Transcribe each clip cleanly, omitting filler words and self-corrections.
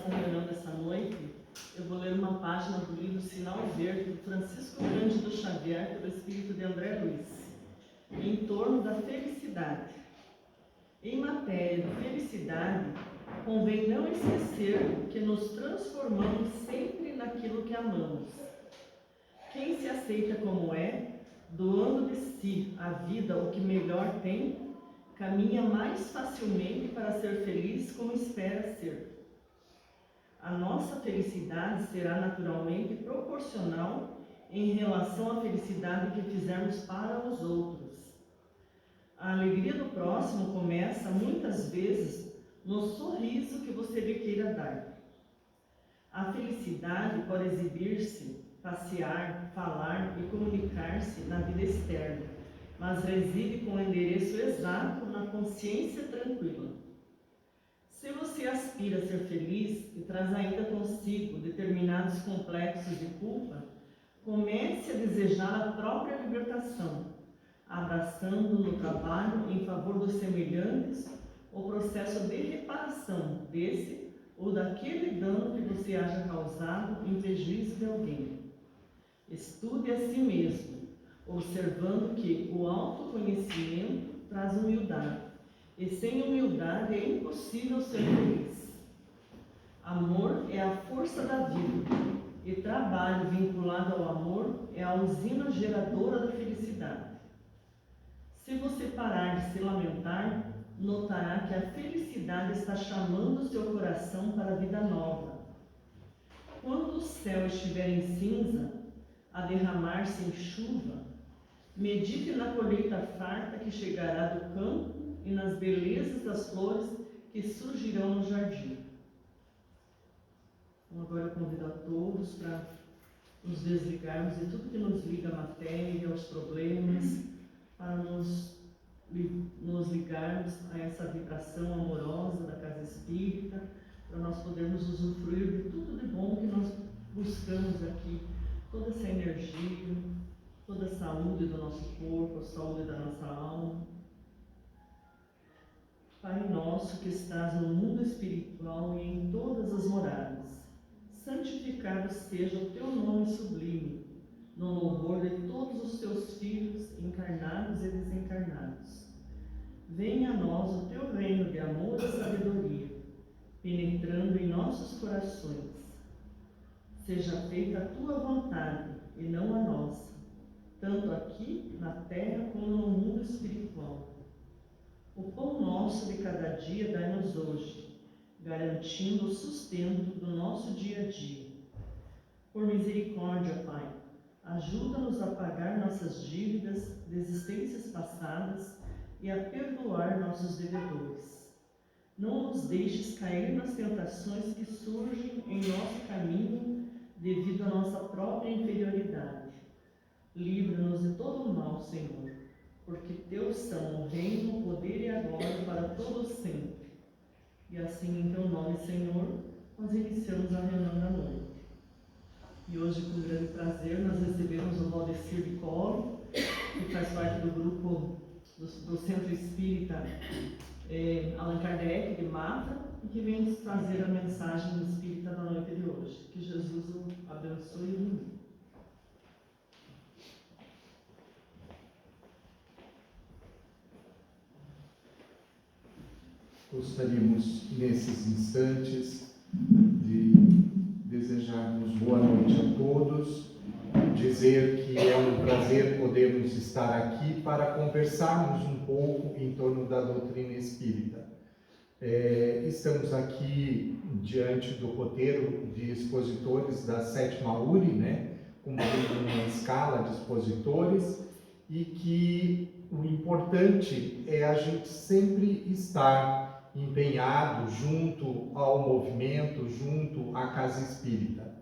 nossa reunião dessa noite, eu vou ler uma página do livro Sinal Verde, do Francisco Cândido Xavier, pelo espírito de André Luiz, em torno da felicidade. Em matéria de felicidade, convém não esquecer que nos transformamos sempre naquilo que amamos. Quem se aceita como é, doando de si a vida o que melhor tem, caminha mais facilmente para ser feliz como espera ser. A nossa felicidade será naturalmente proporcional em relação à felicidade que fizermos para os outros. A alegria do próximo começa, muitas vezes, no sorriso que você lhe queira dar. A felicidade pode exibir-se, passear, falar e comunicar-se na vida externa, mas reside com o endereço exato na consciência tranquila. Se você aspira a ser feliz e traz ainda consigo determinados complexos de culpa, comece a desejar a própria libertação, abraçando no trabalho em favor dos semelhantes o processo de reparação desse ou daquele dano que você haja causado em prejuízo de alguém. Estude a si mesmo, observando que o autoconhecimento traz humildade, e sem humildade é impossível ser feliz. Amor é a força da vida, e trabalho vinculado ao amor é a usina geradora da felicidade. Se você parar de se lamentar, notará que a felicidade está chamando o seu coração para a vida nova. Quando o céu estiver em cinza, a derramar-se em chuva, medite na colheita farta que chegará do campo e nas belezas das flores que surgirão no jardim. Então, agora eu convido a todos para nos desligarmos de tudo que nos liga à matéria, aos problemas, para nos ligarmos a essa vibração amorosa da casa espírita, para nós podermos usufruir de tudo de bom que nós buscamos aqui, toda essa energia, toda a saúde do nosso corpo, a saúde da nossa alma. Pai nosso que estás no mundo espiritual e em todas as moradas, santificado seja o teu nome sublime, no louvor de todos os teus filhos, encarnados e desencarnados. Venha a nós o teu reino de amor e sabedoria, penetrando em nossos corações. Seja feita a tua vontade e não a nossa, tanto aqui na terra como no mundo espiritual. O pão nosso de cada dia dai-nos hoje, garantindo o sustento do nosso dia a dia. Por misericórdia, Pai, ajuda-nos a pagar nossas dívidas de existências passadas e a perdoar nossos devedores. Não nos deixes cair nas tentações que surgem em nosso caminho devido à nossa própria inferioridade. Livra-nos de todo o mal, Senhor, porque teus são o reino, o poder e a glória para todos sempre. E assim, em teu nome, Senhor, nós iniciamos a reunião da noite. E hoje, com grande prazer, nós recebemos o Valdecir de Colo, que faz parte do grupo do Centro Espírita Allan Kardec, de Mafra, e que vem nos trazer a mensagem espírita da noite de hoje. Que Jesus o abençoe e ilumine. Gostaríamos, nesses instantes, de desejarmos boa noite a todos, dizer que é um prazer podermos estar aqui para conversarmos um pouco em torno da doutrina espírita. Estamos aqui diante do roteiro de expositores da Sétima URI, cumprindo uma escala de expositores, e que o importante é a gente sempre estar empenhado junto ao movimento, junto à casa espírita,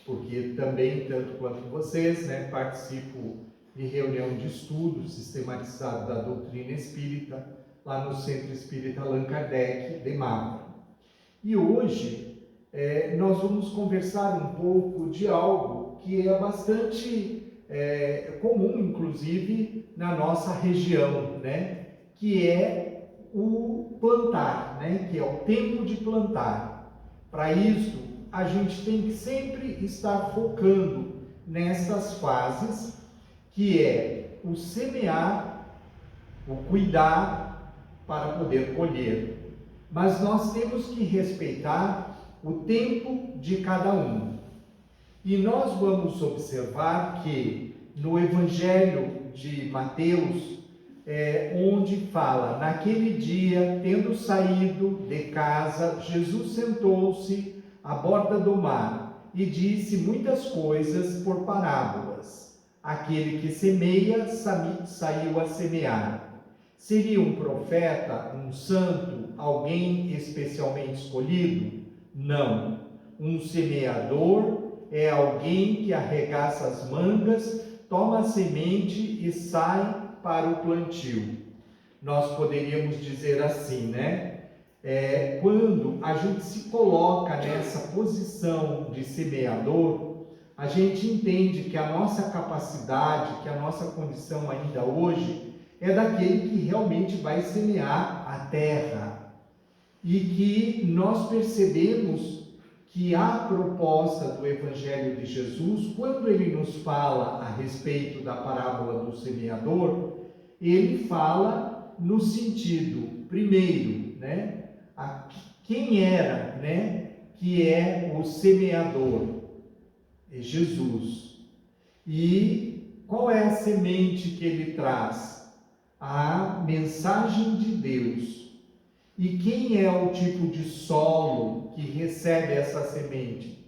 porque também, tanto quanto vocês, participo de reunião de estudo sistematizado da doutrina espírita, lá no Centro Espírita Allan Kardec, de Mafra. E hoje nós vamos conversar um pouco de algo que é bastante comum, inclusive, na nossa região, que é o plantar, que é o tempo de plantar. Para isso, a gente tem que sempre estar focando nestas fases, que é o semear, o cuidar para poder colher. Mas nós temos que respeitar o tempo de cada um. E nós vamos observar que no Evangelho de Mateus, onde fala, naquele dia, tendo saído de casa, Jesus sentou-se à borda do mar e disse muitas coisas por parábolas. Aquele que semeia saiu a semear. Seria um profeta, um santo, alguém especialmente escolhido? Não. Um semeador é alguém que arregaça as mangas, toma a semente e sai para o plantio. Nós poderíamos dizer assim, né? Quando a gente se coloca nessa posição de semeador, a gente entende que a nossa capacidade, que a nossa condição ainda hoje é daquele que realmente vai semear a terra. E que nós percebemos que a proposta do Evangelho de Jesus, quando ele nos fala a respeito da parábola do semeador, ele fala no sentido, primeiro, né, quem era, né, que é o semeador? É Jesus. E qual é a semente que ele traz? A mensagem de Deus. E quem é o tipo de solo que recebe essa semente?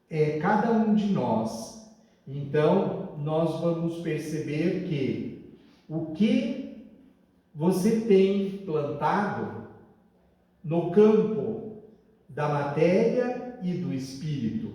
É cada um de nós. Então, nós vamos perceber que o que você tem plantado no campo da matéria e do espírito.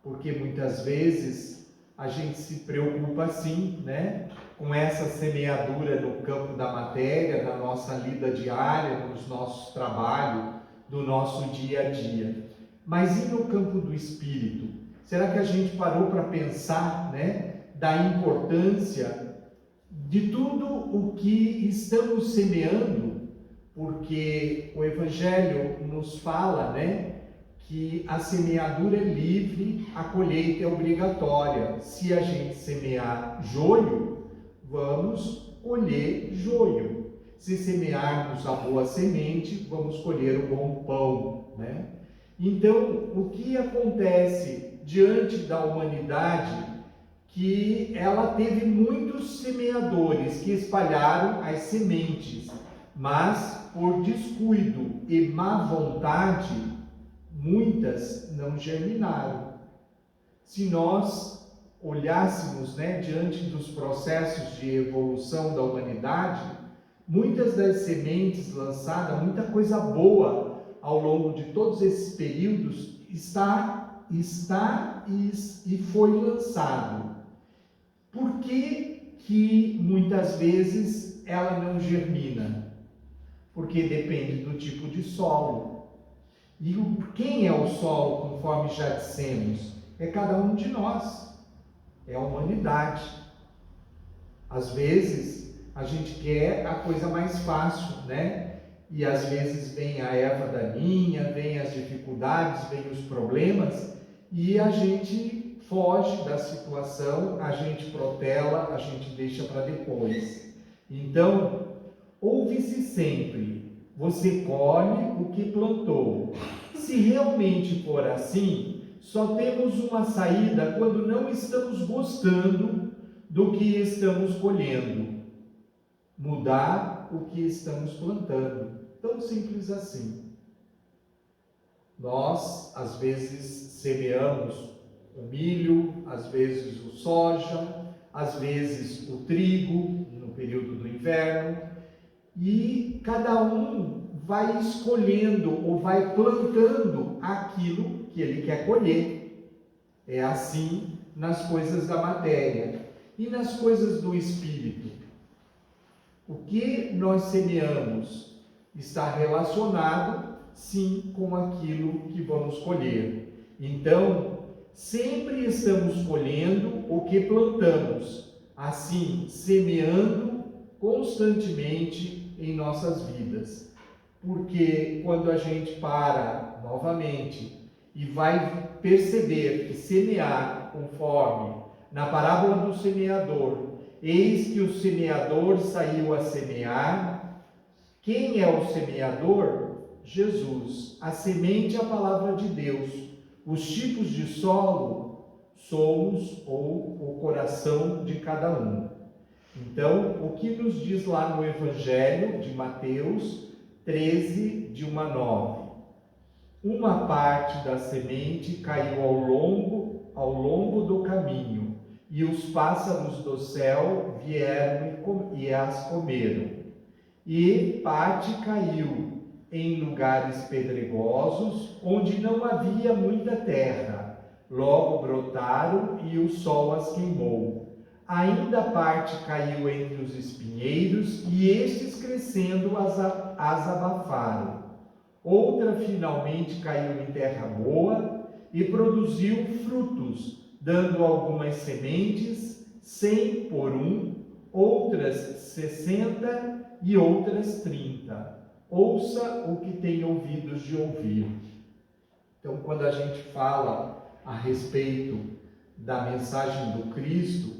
Porque muitas vezes a gente se preocupa assim, né? Com essa semeadura no campo da matéria, da nossa lida diária, nos nossos trabalhos, do nosso dia a dia. Mas e no campo do espírito? Será que a gente parou para pensar, né, da importância de tudo o que estamos semeando? Porque o Evangelho nos fala, né, que a semeadura é livre, a colheita é obrigatória. Se a gente semear joio, vamos colher joio. Se semearmos a boa semente, vamos colher o bom pão, né? Então, o que acontece diante da humanidade? Que ela teve muitos semeadores que espalharam as sementes, mas por descuido e má vontade, muitas não germinaram. Se nós olhássemos, né, diante dos processos de evolução da humanidade, muitas das sementes lançadas, muita coisa boa ao longo de todos esses períodos está e foi lançado. Por que muitas vezes ela não germina? Porque depende do tipo de solo. E quem é o solo, conforme já dissemos? É cada um de nós. É a humanidade. Às vezes, a gente quer a coisa mais fácil, né? E às vezes vem a erva daninha, vem as dificuldades, vem os problemas, e a gente foge da situação, a gente protela, a gente deixa para depois. Então, ouve-se sempre, você colhe o que plantou. Se realmente for assim, só temos uma saída quando não estamos gostando do que estamos colhendo. Mudar o que estamos plantando. Tão simples assim. Nós, às vezes, semeamos o milho, às vezes o soja, às vezes o trigo, no período do inverno, e cada um vai escolhendo ou vai plantando aquilo que ele quer colher. É assim nas coisas da matéria e nas coisas do espírito. O que nós semeamos está relacionado, sim, com aquilo que vamos colher. Então, sempre estamos colhendo o que plantamos, assim, semeando constantemente em nossas vidas. Porque quando a gente para, novamente e vai perceber que semear, conforme na parábola do semeador, eis que o semeador saiu a semear. Quem é o semeador? Jesus. A semente é a palavra de Deus. Os tipos de solo somos ou o coração de cada um. Então, o que nos diz lá no Evangelho de Mateus 13, de 1 a 9? Uma parte da semente caiu ao longo do caminho, e os pássaros do céu vieram e as comeram. E parte caiu em lugares pedregosos, onde não havia muita terra. Logo brotaram e o sol as queimou. Ainda parte caiu entre os espinheiros, e estes crescendo as abafaram. Outra finalmente caiu em terra boa e produziu frutos, dando algumas sementes 100 por um, outras 60 e outras 30. Ouça o que tem ouvidos de ouvir. Então, quando a gente fala a respeito da mensagem do Cristo,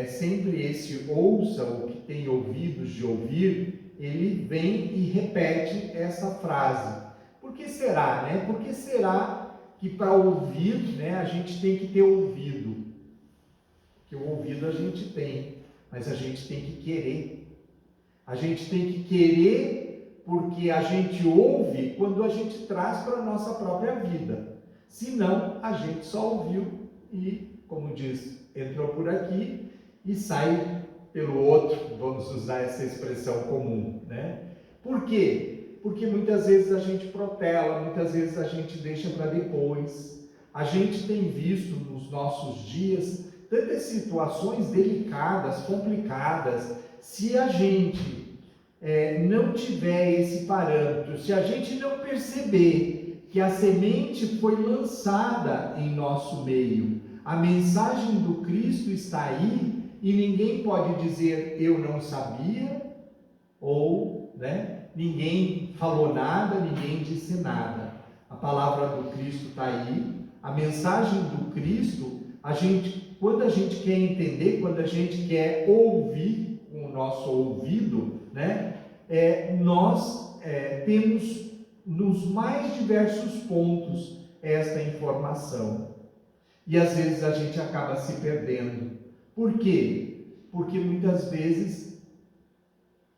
sempre esse ouça o que tem ouvidos de ouvir, ele vem e repete essa frase. Por que será, né? Por que será que para ouvir, né, a gente tem que ter ouvido? Porque o ouvido a gente tem, mas a gente tem que querer. A gente tem que querer porque a gente ouve quando a gente traz para a nossa própria vida. Senão, a gente só ouviu e, como diz, entrou por aqui e sai pelo outro, vamos usar essa expressão comum, né? Por quê? Porque muitas vezes a gente protela, muitas vezes a gente deixa para depois. A gente tem visto nos nossos dias tantas situações delicadas, complicadas. Se a gente não tiver esse parâmetro, se a gente não perceber que a semente foi lançada em nosso meio, a mensagem do Cristo está aí, e ninguém pode dizer eu não sabia, ou ninguém falou nada, ninguém disse nada. A palavra do Cristo está aí, a mensagem do Cristo, quando a gente quer entender, quando a gente quer ouvir com o nosso ouvido, nós temos nos mais diversos pontos esta informação. E às vezes a gente acaba se perdendo. Por quê? Porque muitas vezes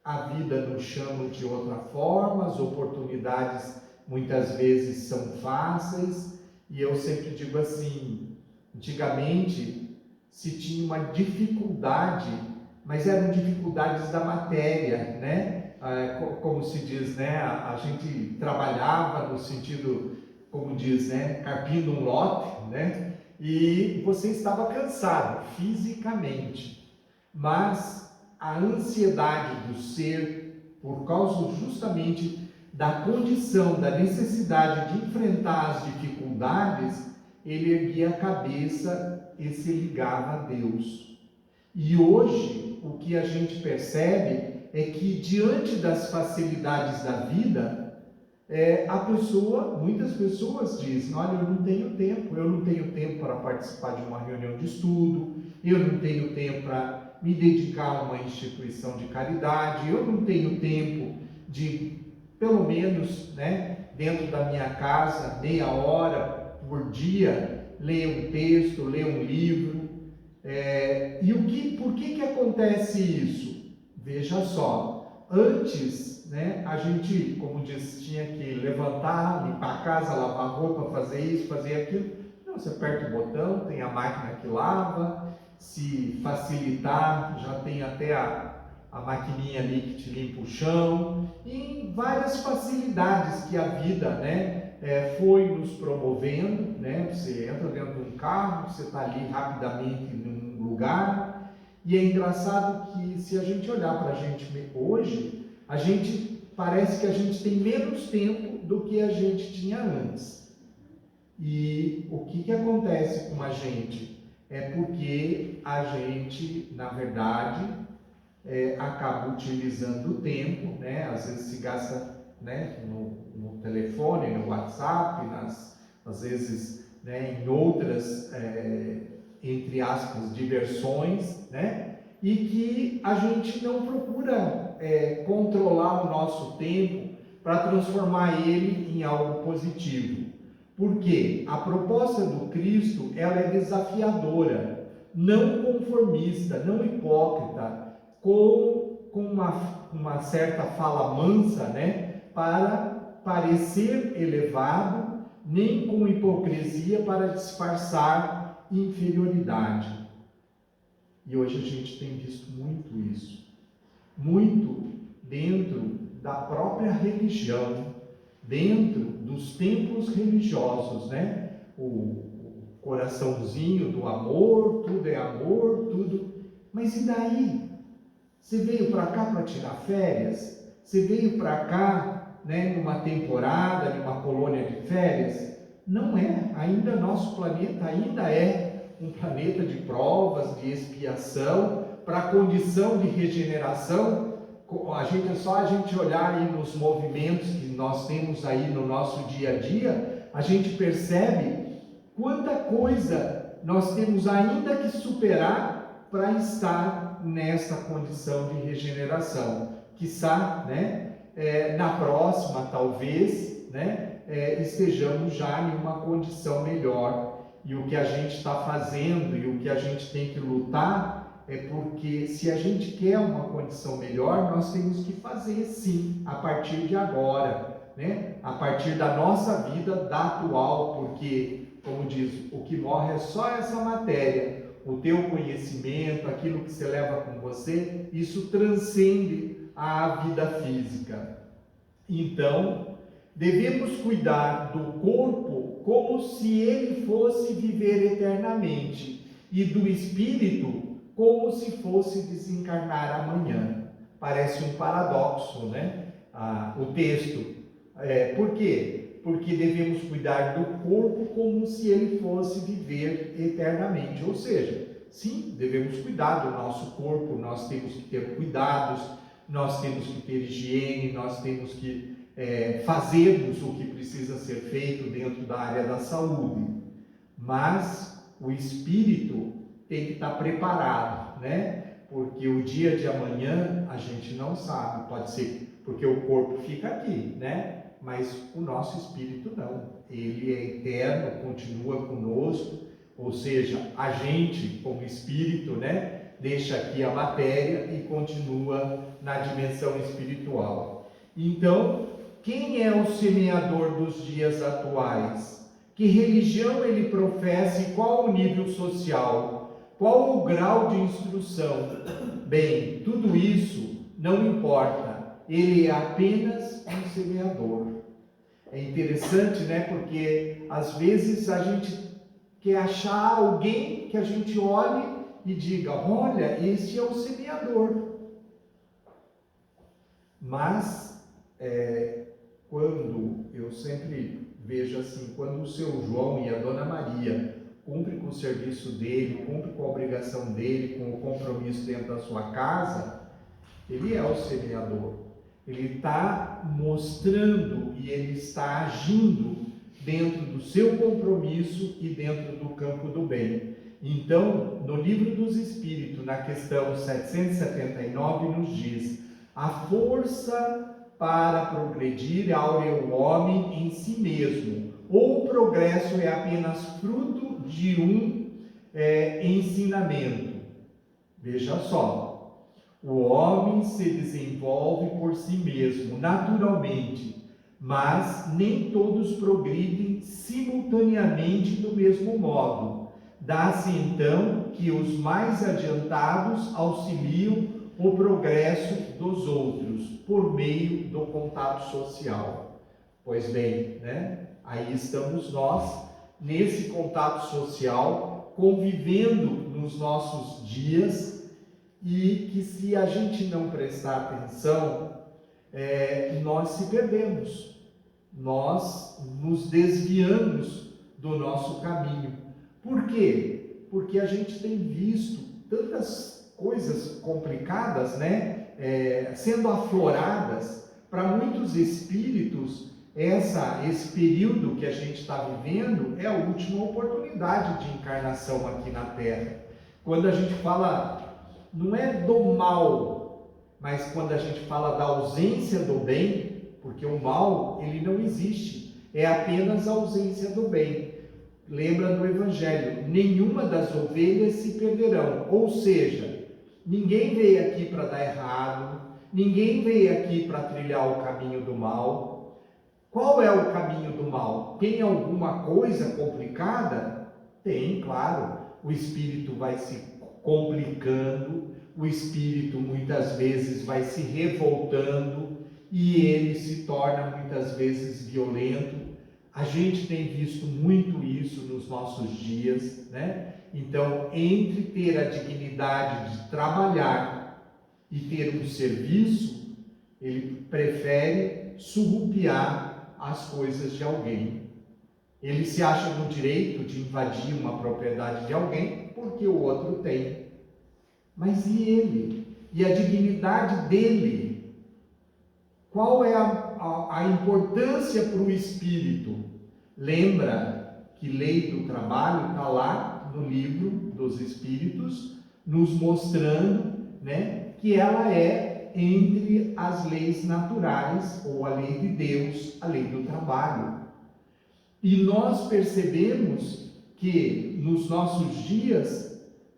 a vida nos chama de outra forma, as oportunidades muitas vezes são fáceis, e eu sempre digo assim, antigamente se tinha uma dificuldade, mas eram dificuldades da matéria, né? Como se diz, né? A gente trabalhava no sentido, como diz, né? Carpindo um lote, né? E você estava cansado fisicamente, mas a ansiedade do ser, por causa justamente da condição, da necessidade de enfrentar as dificuldades, ele erguia a cabeça e se ligava a Deus. E hoje, o que a gente percebe é que diante das facilidades da vida, muitas pessoas dizem, olha, eu não tenho tempo para participar de uma reunião de estudo, eu não tenho tempo para me dedicar a uma instituição de caridade, eu não tenho tempo de, pelo menos, dentro da minha casa, meia hora por dia, ler um texto, ler um livro. Por que acontece isso? Veja só, antes, a gente, como diz, tinha que levantar, limpar a casa, lavar roupa, fazer isso, fazer aquilo. Não, você aperta o botão, tem a máquina que lava, se facilitar, já tem até a maquininha ali que te limpa o chão, e várias facilidades que a vida, foi nos promovendo, Você entra dentro de um carro, você está ali rapidamente num lugar, e é engraçado que se a gente olhar para a gente hoje, parece que a gente tem menos tempo do que a gente tinha antes. E o que acontece com a gente? É porque a gente, na verdade, acaba utilizando o tempo, às vezes se gasta, no telefone, no WhatsApp, às vezes, né, em outras, entre aspas, diversões, né? E que a gente não procura controlar o nosso tempo para transformar ele em algo positivo. Porque a proposta do Cristo, ela é desafiadora, não conformista, não hipócrita, com uma certa fala mansa, né, para parecer elevado, nem com hipocrisia para disfarçar inferioridade. E hoje a gente tem visto muito isso, muito dentro da própria religião, dentro dos templos religiosos, né? O coraçãozinho do amor, tudo. Mas e daí? Você veio para cá para tirar férias? Você veio para cá, né, numa temporada, numa colônia de férias? Não é. Ainda nosso planeta ainda é um planeta de provas, de expiação, para a condição de regeneração. É só a gente olhar aí nos movimentos que nós temos aí no nosso dia a dia, a gente percebe quanta coisa nós temos ainda que superar para estar nessa condição de regeneração. Quiçá, né, na próxima, talvez, né, estejamos já em uma condição melhor. E o que a gente está fazendo e o que a gente tem que lutar é porque, se a gente quer uma condição melhor, nós temos que fazer sim, a partir de agora, né? A partir da nossa vida, da atual, porque, como diz, o que morre é só essa matéria, o teu conhecimento, aquilo que você leva com você, isso transcende a vida física. Então, devemos cuidar do corpo como se ele fosse viver eternamente, e do espírito como se fosse desencarnar amanhã. Parece um paradoxo, né? O texto. Por quê? Porque devemos cuidar do corpo como se ele fosse viver eternamente. Ou seja, sim, devemos cuidar do nosso corpo, nós temos que ter cuidados, nós temos que ter higiene, nós temos que fazermos o que precisa ser feito dentro da área da saúde. Mas o espírito tem que estar preparado, né? Porque o dia de amanhã a gente não sabe, pode ser porque o corpo fica aqui, né? Mas o nosso espírito não, ele é eterno, continua conosco, ou seja, a gente como espírito, né, deixa aqui a matéria e continua na dimensão espiritual. Então, quem é o semeador dos dias atuais? Que religião ele professa e qual o nível social? Qual o grau de instrução? Bem, tudo isso não importa, ele é apenas um semeador. É interessante, né? Porque às vezes a gente quer achar alguém que a gente olhe e diga, olha, esse é o semeador. Mas, quando eu sempre vejo assim, quando o seu João e a Dona Maria cumprem com o serviço dele, cumprem com a obrigação dele, com o compromisso dentro da sua casa, ele é o semeador. Ele está mostrando e ele está agindo dentro do seu compromisso e dentro do campo do bem. Então, no Livro dos Espíritos, na questão 779, nos diz: a força para progredir áurea o homem em si mesmo, ou o progresso é apenas fruto de um ensinamento. Veja só. O homem se desenvolve por si mesmo, naturalmente, mas nem todos progridem simultaneamente do mesmo modo. Dá-se então que os mais adiantados auxiliam o progresso dos outros por meio do contato social. Pois bem, né? Aí estamos nós, nesse contato social, convivendo nos nossos dias, e que se a gente não prestar atenção, nós se perdemos, nós nos desviamos do nosso caminho. Por quê? Porque a gente tem visto tantas coisas complicadas, né, sendo afloradas para muitos espíritos esse período que a gente está vivendo é a última oportunidade de encarnação aqui na Terra. Quando a gente fala, não é do mal, mas quando a gente fala da ausência do bem, porque o mal, ele não existe, é apenas a ausência do bem. Lembra do Evangelho, nenhuma das ovelhas se perderão, ou seja, ninguém veio aqui para dar errado, ninguém veio aqui para trilhar o caminho do mal. Qual é o caminho do mal? Tem alguma coisa complicada? Tem, claro. O espírito vai se complicando, o espírito muitas vezes vai se revoltando e ele se torna muitas vezes violento. A gente tem visto muito isso nos nossos dias, né? Então, entre ter a dignidade de trabalhar e ter um serviço, ele prefere surrupiar as coisas de alguém. Ele se acha no direito de invadir uma propriedade de alguém porque o outro tem. Mas e ele? E a dignidade dele? Qual é a importância para o espírito? Lembra que lei do trabalho está lá no livro dos Espíritos, nos mostrando, né, que ela é entre as leis naturais, ou a lei de Deus, a lei do trabalho. E nós percebemos que nos nossos dias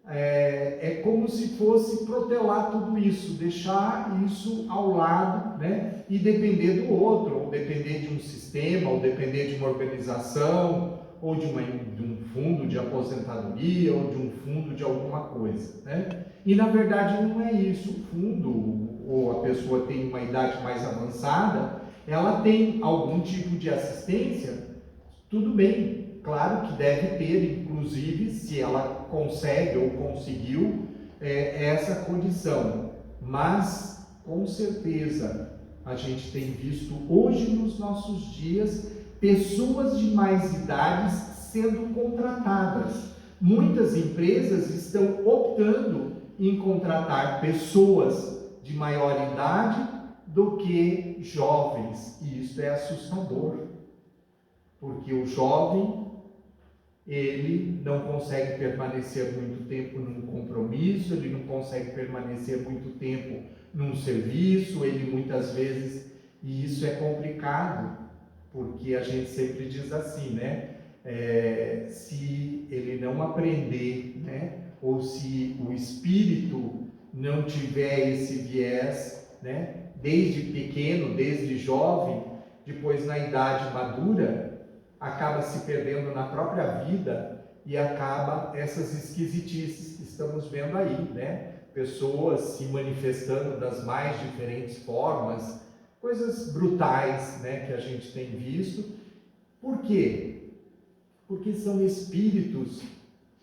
é como se fosse protelar tudo isso, deixar isso ao lado, né? E depender do outro, ou depender de um sistema, ou depender de uma organização, ou de um fundo de aposentadoria, ou de um fundo de alguma coisa, né? E na verdade não é isso. O fundo, ou a pessoa tem uma idade mais avançada, ela tem algum tipo de assistência, tudo bem. Claro que deve ter, inclusive, se ela consegue ou conseguiu essa condição. Mas, com certeza, a gente tem visto hoje nos nossos dias pessoas de mais idades sendo contratadas. Muitas empresas estão optando em contratar pessoas de maior idade do que jovens. E isso é assustador, porque o jovem, ele não consegue permanecer muito tempo num compromisso, ele não consegue permanecer muito tempo num serviço, ele muitas vezes, e isso é complicado, porque a gente sempre diz assim, né? Se ele não aprender, né? Ou se o espírito não tiver esse viés, né? Desde pequeno, desde jovem, depois na idade madura, acaba se perdendo na própria vida e acaba essas esquisitices que estamos vendo aí, né? Pessoas se manifestando das mais diferentes formas, coisas brutais, né, que a gente tem visto. Por quê? Porque são espíritos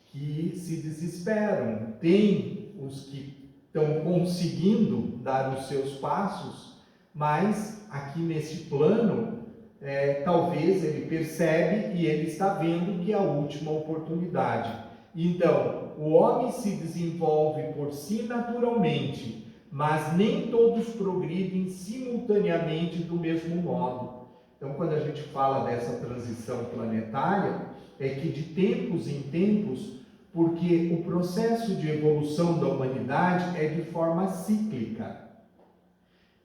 que se desesperam. Tem os que estão conseguindo dar os seus passos, mas aqui neste plano, talvez ele percebe e ele está vendo que é a última oportunidade. Então, o homem se desenvolve por si naturalmente, mas nem todos progridem simultaneamente do mesmo modo. Então, quando a gente fala dessa transição planetária, é que de tempos em tempos, porque o processo de evolução da humanidade é de forma cíclica.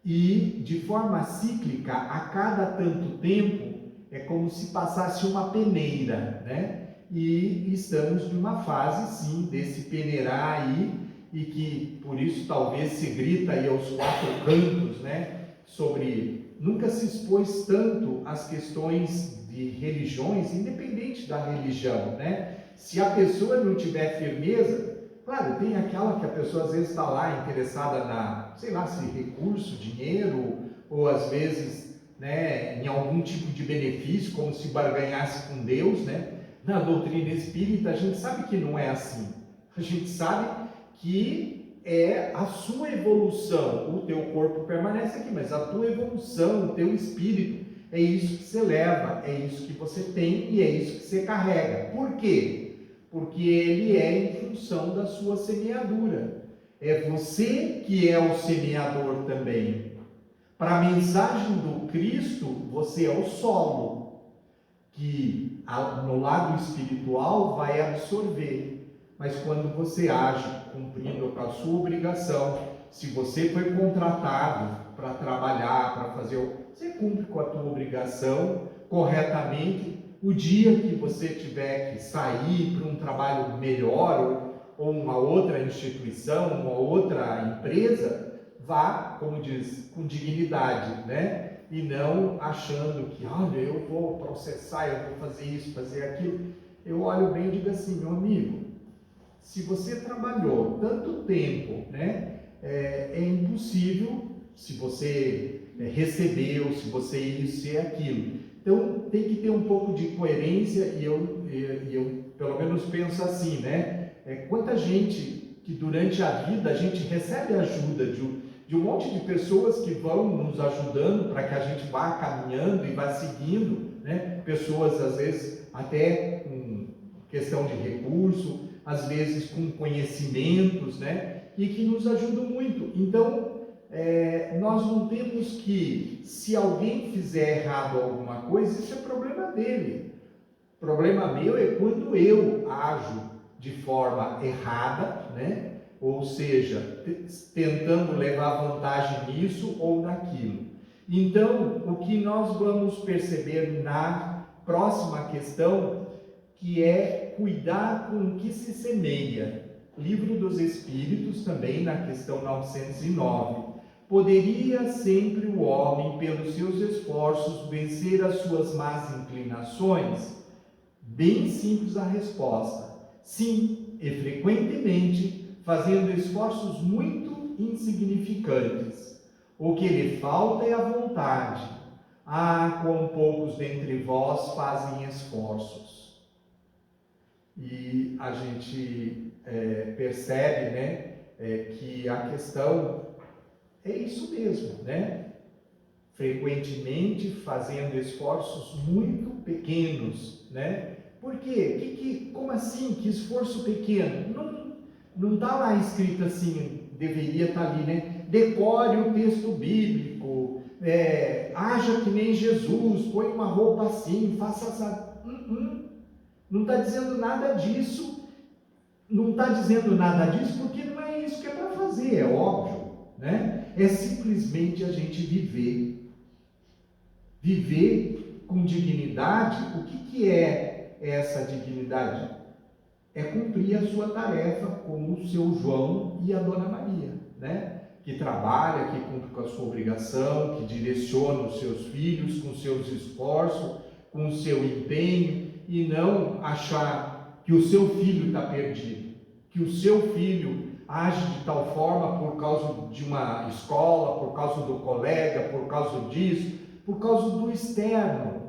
E de forma cíclica, a cada tanto tempo, é como se passasse uma peneira, né? E estamos numa fase, sim, desse peneirar aí, e que por isso talvez se grita aí aos quatro cantos, né? Sobre, nunca se expôs tanto as questões de religiões, independente da religião, né? Se a pessoa não tiver firmeza, claro, tem aquela que a pessoa às vezes está lá interessada na, sei lá, se recurso, dinheiro, ou às vezes, né, em algum tipo de benefício, como se barganhasse com Deus, né? Na doutrina espírita a gente sabe que não é assim. A gente sabe que é a sua evolução. O teu corpo permanece aqui, mas a tua evolução, o teu espírito, é isso que você leva, é isso que você tem e é isso que você carrega. Por quê? Porque ele é em função da sua semeadura. É você que é o semeador também. Para a mensagem do Cristo, você é o solo, que no lado espiritual vai absorver. Mas quando você age cumprindo com a sua obrigação, se você foi contratado para trabalhar, para fazer, você cumpre com a tua obrigação corretamente. O dia que você tiver que sair para um trabalho melhor ou uma outra instituição, uma outra empresa, vá, como diz, com dignidade, né? E não achando que, olha, eu vou processar, eu vou fazer isso, fazer aquilo. Eu olho bem e digo assim, meu amigo, se você trabalhou tanto tempo, né? É impossível, se você recebeu, se você isso e aquilo. Então, tem que ter um pouco de coerência e eu pelo menos penso assim, né? Quanta gente que durante a vida a gente recebe ajuda de um monte de pessoas que vão nos ajudando para que a gente vá caminhando e vá seguindo, né? Pessoas, às vezes, até com questão de recurso, às vezes com conhecimentos, né? E que nos ajudam muito. Então, nós não temos que, se alguém fizer errado alguma coisa, isso é problema dele. O problema meu é quando eu ajo de forma errada, né? Ou seja, tentando levar vantagem nisso ou naquilo. Então, o que nós vamos perceber na próxima questão, que é cuidar com o que se semeia. Livro dos Espíritos, também na questão 909. Poderia sempre o homem, pelos seus esforços, vencer as suas más inclinações? Bem simples a resposta. Sim, e frequentemente, fazendo esforços muito insignificantes. O que lhe falta é a vontade. Ah, quão poucos dentre vós fazem esforços. E a gente percebe, né, que a questão é isso mesmo, né? Frequentemente fazendo esforços muito pequenos, né? Por quê? Como assim? Que esforço pequeno? Não está lá escrito assim, deveria estar ali, né? Decore o texto bíblico, haja que nem Jesus, põe uma roupa assim, faça essa... Não está dizendo nada disso. Não está dizendo nada disso porque não é isso que é para fazer, é óbvio, né? É simplesmente a gente viver. Viver com dignidade. O que é essa dignidade? É cumprir a sua tarefa como o seu João e a Dona Maria, né? Que trabalha, que cumpre com a sua obrigação, que direciona os seus filhos com seus esforços, com o seu empenho, e não achar que o seu filho está perdido, que o seu filho age de tal forma por causa de uma escola, por causa do colega, por causa disso, por causa do externo.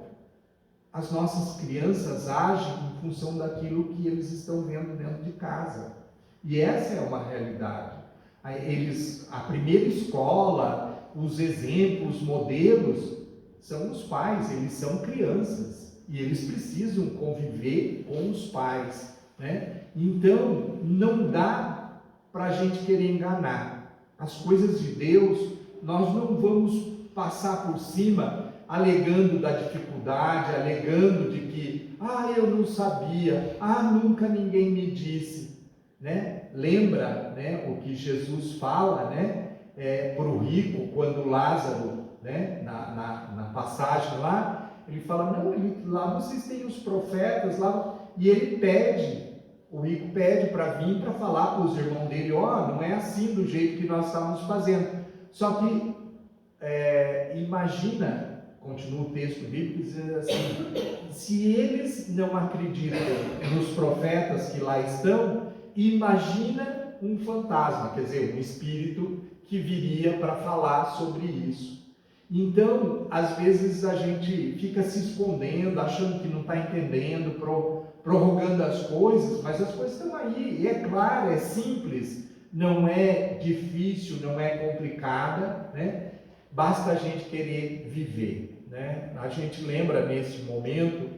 As nossas crianças agem em função daquilo que eles estão vendo dentro de casa. E essa é uma realidade. A primeira escola, os exemplos, os modelos, são os pais, eles são crianças. E eles precisam conviver com os pais, né? Então, não dá para a gente querer enganar. As coisas de Deus, nós não vamos passar por cima alegando da dificuldade, alegando de que, eu não sabia, nunca ninguém me disse, né? Lembra, né, o que Jesus fala, né, para o rico, quando Lázaro, né, na passagem lá, ele fala, lá vocês têm os profetas, lá, e ele pede, o rico pede para vir para falar para os irmãos dele, não é assim do jeito que nós estávamos fazendo. Só que, imagina, continua o texto bíblico dizendo assim, se eles não acreditam nos profetas que lá estão, imagina um fantasma, quer dizer, um espírito que viria para falar sobre isso. Então, às vezes a gente fica se escondendo, achando que não está entendendo, prorrogando as coisas, mas as coisas estão aí, e é claro, é simples, não é difícil, não é complicada, né? Basta a gente querer viver, né? A gente lembra nesse momento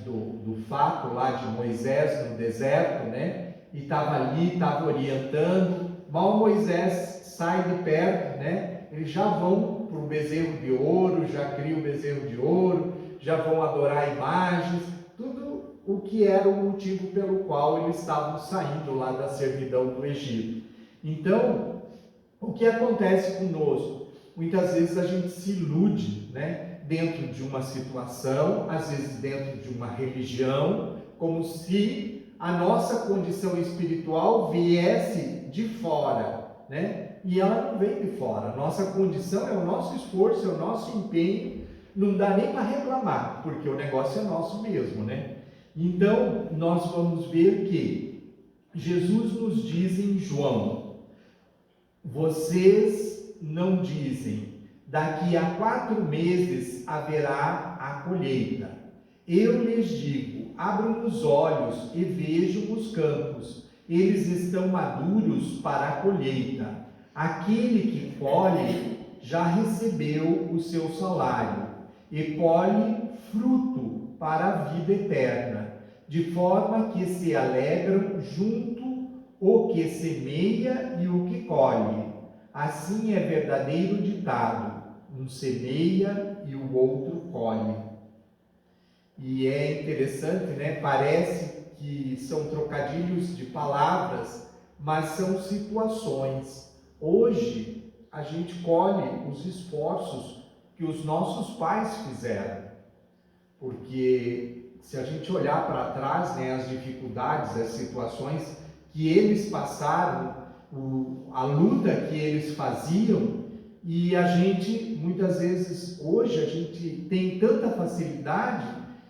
do fato lá de Moisés no deserto, né? E estava ali, estava orientando, mal Moisés sai de perto, né, eles já vão para o bezerro de ouro, já criam o bezerro de ouro, já vão adorar imagens, tudo o que era o motivo pelo qual eles estavam saindo lá da servidão do Egito. Então, o que acontece conosco? Muitas vezes a gente se ilude, né, dentro de uma situação, às vezes dentro de uma religião, como se a nossa condição espiritual viesse de fora, né? E ela não vem de fora. Nossa condição é o nosso esforço, é o nosso empenho. Não dá nem para reclamar, porque o negócio é nosso mesmo, né? Então, nós vamos ver que Jesus nos diz em João: vocês não dizem, daqui a 4 meses haverá a colheita. Eu lhes digo, abram os olhos e vejam os campos, eles estão maduros para a colheita. Aquele que colhe já recebeu o seu salário e colhe fruto para a vida eterna, de forma que se alegram junto o que semeia e o que colhe. Assim é verdadeiro ditado: um semeia e o outro colhe. E é interessante, né? Parece que são trocadilhos de palavras, mas são situações. Hoje, a gente colhe os esforços que os nossos pais fizeram. Porque se a gente olhar para trás, né, as dificuldades, as situações que eles passaram, a luta que eles faziam, e a gente, muitas vezes, hoje, a gente tem tanta facilidade,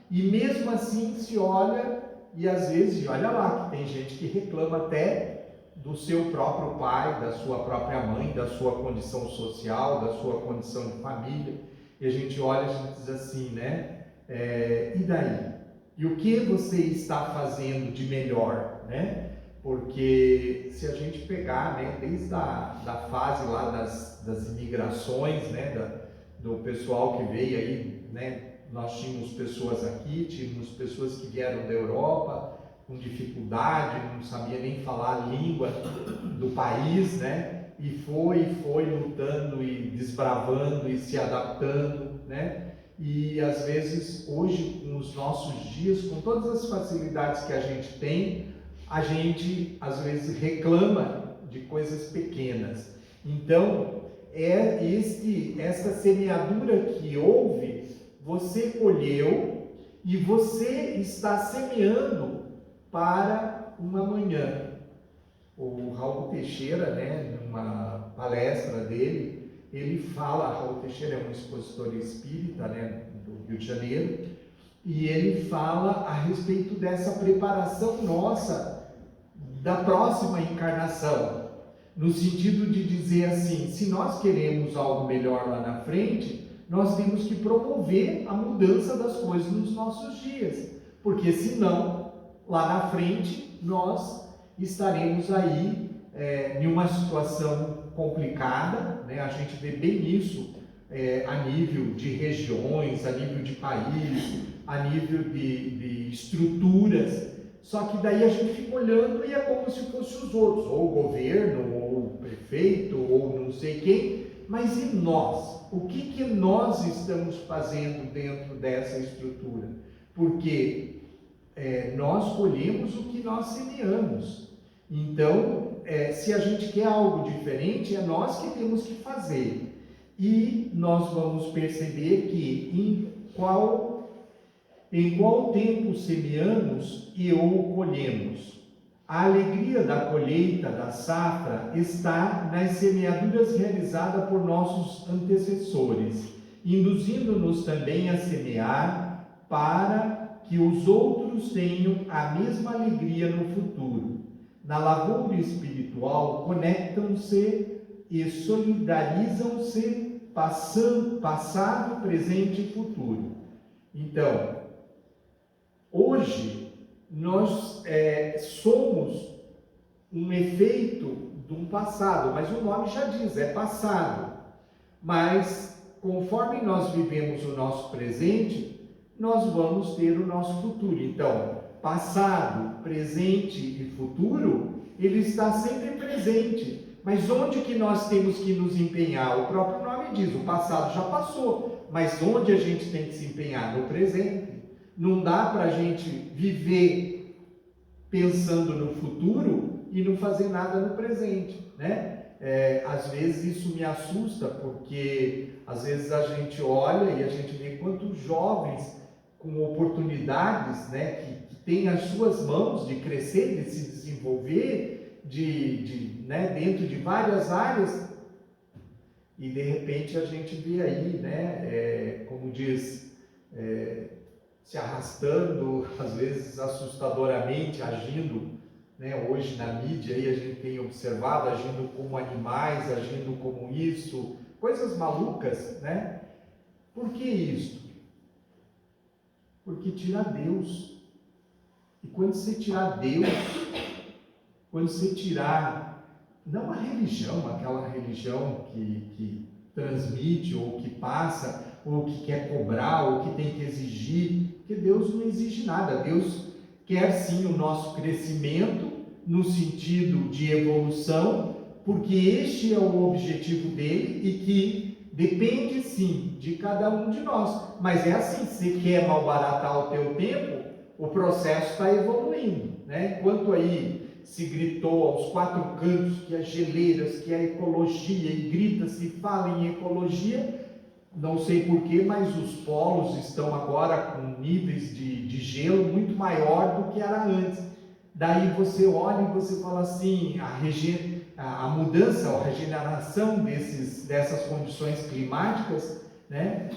e mesmo assim se olha, e às vezes, olha lá, que tem gente que reclama até do seu próprio pai, da sua própria mãe, da sua condição social, da sua condição de família, e a gente olha e a gente diz assim, né? E daí? E o que você está fazendo de melhor, né? Porque se a gente pegar, né, desde a fase lá das imigrações, né, do pessoal que veio aí, né, nós tínhamos pessoas aqui, tínhamos pessoas que vieram da Europa com dificuldade, não sabia nem falar a língua do país, né, e foi lutando e desbravando e se adaptando, né. E às vezes hoje, nos nossos dias, com todas as facilidades que a gente tem, a gente às vezes reclama de coisas pequenas. Então, esta semeadura que houve, você colheu e você está semeando para um amanhã. O Raul Teixeira, né, numa palestra dele, ele fala, Raul Teixeira é um expositor espírita, né, do Rio de Janeiro, e ele fala a respeito dessa preparação nossa da próxima encarnação, no sentido de dizer assim, se nós queremos algo melhor lá na frente, nós temos que promover a mudança das coisas nos nossos dias, porque senão, lá na frente, nós estaremos aí em uma situação complicada, né? A gente vê bem isso a nível de regiões, a nível de país, a nível de estruturas, só que daí a gente fica olhando e é como se fossem os outros, ou o governo, ou o prefeito, ou não sei quem, mas e nós? O que nós estamos fazendo dentro dessa estrutura? Porque nós colhemos o que nós semeamos. Então, se a gente quer algo diferente, é nós que temos que fazer. E nós vamos perceber que em qual tempo semeamos e ou colhemos. A alegria da colheita, da safra, está nas semeaduras realizadas por nossos antecessores, induzindo-nos também a semear para que os outros tenham a mesma alegria no futuro. Na lavoura espiritual, conectam-se e solidarizam-se passado, presente e futuro. Então, hoje nós somos um efeito de um passado, mas o nome já diz, é passado. Mas conforme nós vivemos o nosso presente, nós vamos ter o nosso futuro. Então, passado, presente e futuro, ele está sempre presente, Mas onde que nós temos que nos empenhar? O próprio nome diz, o passado já passou, mas onde a gente tem que se empenhar? No presente. Não dá para a gente viver pensando no futuro e não fazer nada no presente, né? Às vezes isso me assusta, porque às vezes a gente olha e a gente vê quantos jovens com oportunidades, né, que têm as suas mãos de crescer, de se desenvolver, né, dentro de várias áreas, e de repente a gente vê aí, né, como diz, se arrastando, às vezes assustadoramente, agindo, né, hoje na mídia aí a gente tem observado, agindo como animais, agindo como isso, coisas malucas, né? Por que isso? Porque tira Deus. E quando você tirar Deus, quando você tirar, não a religião, aquela religião que transmite, ou que passa, ou que quer cobrar, ou que tem que exigir, porque Deus não exige nada. Deus quer sim o nosso crescimento, no sentido de evolução, porque este é o objetivo dele e que depende sim de cada um de nós. Mas é assim, se você quer malbaratar o teu tempo, o processo está evoluindo, né? Enquanto aí se gritou aos quatro cantos que as geleiras, que a ecologia, e grita, se fala em ecologia, não sei porquê, mas os polos estão agora com níveis de gelo muito maior do que era antes. Daí você olha e você fala assim, a mudança, a regeneração dessas condições climáticas, né?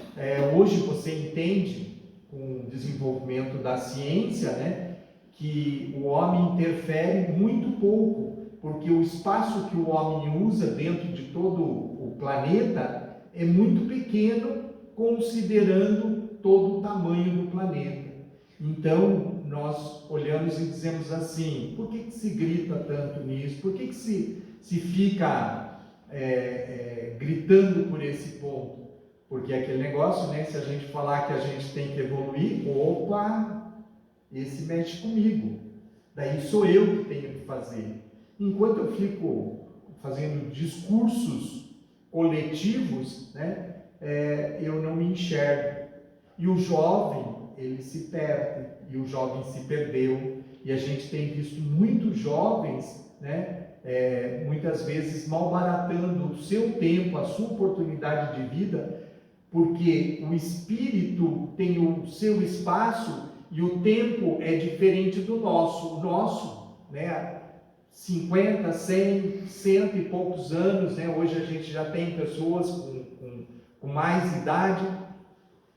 Hoje você entende, com o desenvolvimento da ciência, né, que o homem interfere muito pouco, porque o espaço que o homem usa dentro de todo o planeta é muito pequeno, considerando todo o tamanho do planeta. Então, nós olhamos e dizemos assim, por que se grita tanto nisso? Por que se fica gritando por esse ponto? Porque é aquele negócio, né? Se a gente falar que a gente tem que evoluir, opa, esse mexe comigo. Daí sou eu que tenho que fazer. Enquanto eu fico fazendo discursos coletivos, né? Eu não me enxergo. E o jovem, ele se perde, e o jovem se perdeu, e a gente tem visto muitos jovens, né, muitas vezes malbaratando o seu tempo, a sua oportunidade de vida, porque o espírito tem o seu espaço e o tempo é diferente do nosso. O nosso, né, 50, 100, cento e poucos anos, né, hoje a gente já tem pessoas com mais idade,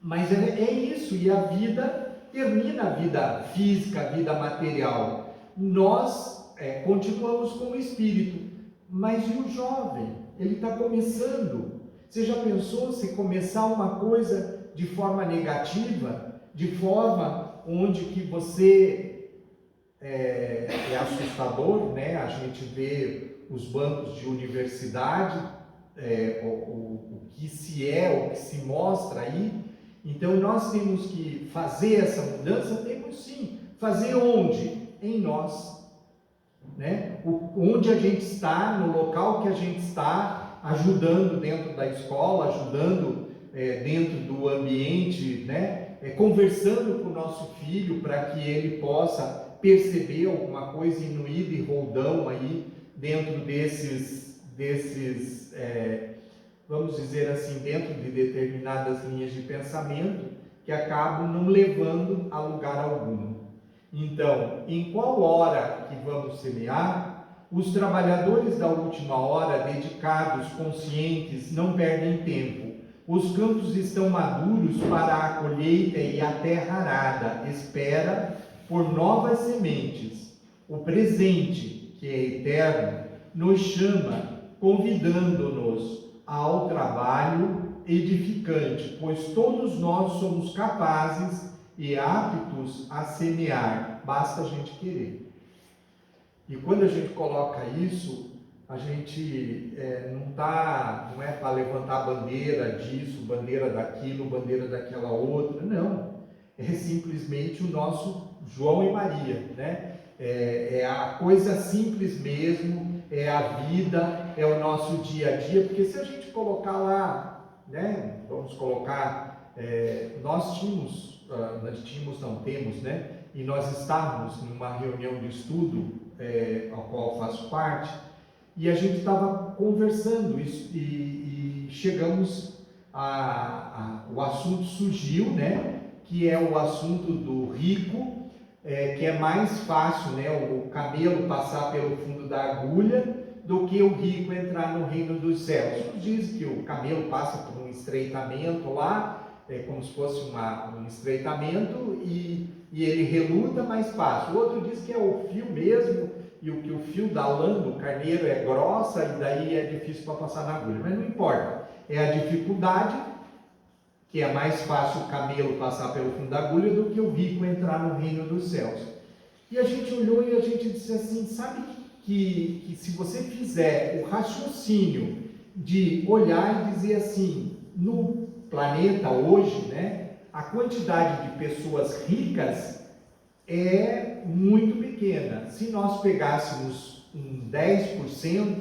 mas é isso, e a vida termina, a vida física, a vida material. Nós continuamos como espírito, mas e o jovem? Ele está começando. Você já pensou se começar uma coisa de forma negativa, de forma onde que você é assustador, né? A gente vê os bancos de universidade, o que o que se mostra aí. Então nós temos que fazer essa mudança, temos sim. Fazer onde? Em nós, né? Onde a gente está, no local que a gente está, ajudando dentro da escola, ajudando dentro do ambiente, né? Conversando com o nosso filho para que ele possa perceber alguma coisa inuída e roldão aí dentro desses vamos dizer assim, dentro de determinadas linhas de pensamento que acabam não levando a lugar algum. Então, em qual hora que vamos semear, os trabalhadores da última hora, dedicados, conscientes, não perdem tempo. Os campos estão maduros para a colheita e a terra arada espera por novas sementes. O presente, que é eterno, nos chama, convidando-nos ao trabalho edificante, pois todos nós somos capazes e aptos a semear, basta a gente querer. E quando a gente coloca isso, a gente não é para levantar bandeira disso, bandeira daquilo, bandeira daquela outra, não. É simplesmente o nosso João e Maria, né? É a coisa simples mesmo, é a vida, é o nosso dia a dia, porque se a gente colocar lá, né, vamos colocar, temos, né, e nós estávamos numa reunião de estudo, ao qual eu faço parte, e a gente estava conversando e chegamos o assunto surgiu, né, que é o assunto do rico, que é mais fácil, né, o camelo passar pelo fundo da agulha do que o rico entrar no reino dos céus. Uns dizem que o camelo passa por um estreitamento lá, como se fosse um estreitamento, e ele reluta, mas passa. O outro diz que é o fio mesmo, e que o fio da lã do carneiro é grossa, e daí é difícil para passar na agulha. Mas não importa, é a dificuldade, que é mais fácil o camelo passar pelo fundo da agulha do que o rico entrar no reino dos céus. E a gente olhou e a gente disse assim, sabe que se você fizer o raciocínio de olhar e dizer assim, no planeta hoje, né, a quantidade de pessoas ricas é muito pequena. Se nós pegássemos um 10%,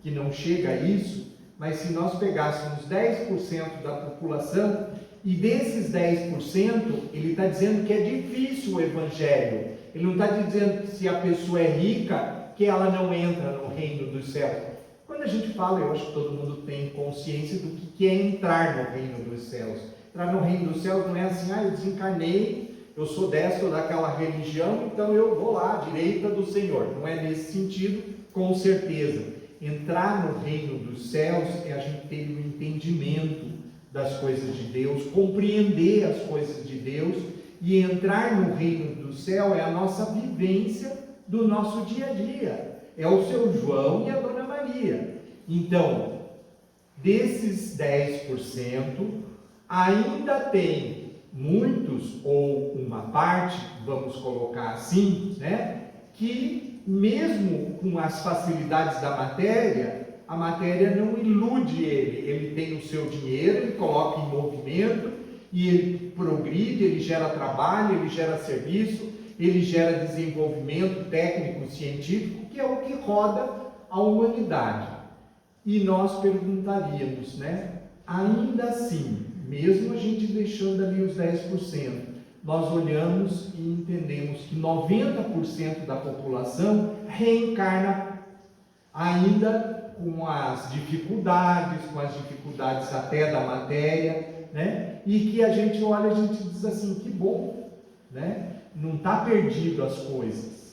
que não chega a isso, mas se nós pegássemos 10% da população, e desses 10%, ele está dizendo que é difícil o Evangelho. Ele não está dizendo que se a pessoa é rica, que ela não entra no reino dos céus. Quando a gente fala, eu acho que todo mundo tem consciência do que é entrar no reino dos céus. Entrar no reino dos céus não é assim, eu desencarnei, eu sou desta ou daquela religião, então eu vou lá, à direita do Senhor. Não é nesse sentido, com certeza. Entrar no reino dos céus é a gente ter um entendimento das coisas de Deus, compreender as coisas de Deus, e entrar no reino do céu é a nossa vivência do nosso dia a dia. É o seu João e a Dona Maria. Então, desses 10%, ainda tem muitos, ou uma parte, vamos colocar assim, né, que mesmo com as facilidades da matéria, a matéria não ilude ele. Ele tem o seu dinheiro, ele coloca em movimento e ele progride, ele gera trabalho, ele gera serviço, ele gera desenvolvimento técnico, científico, que é o que roda a humanidade. E nós perguntaríamos, né? Ainda assim, mesmo a gente deixando ali os 10%, nós olhamos e entendemos que 90% da população reencarna ainda com as dificuldades até da matéria, né? E que a gente olha, a gente diz assim, que bom, né? Não está perdido as coisas.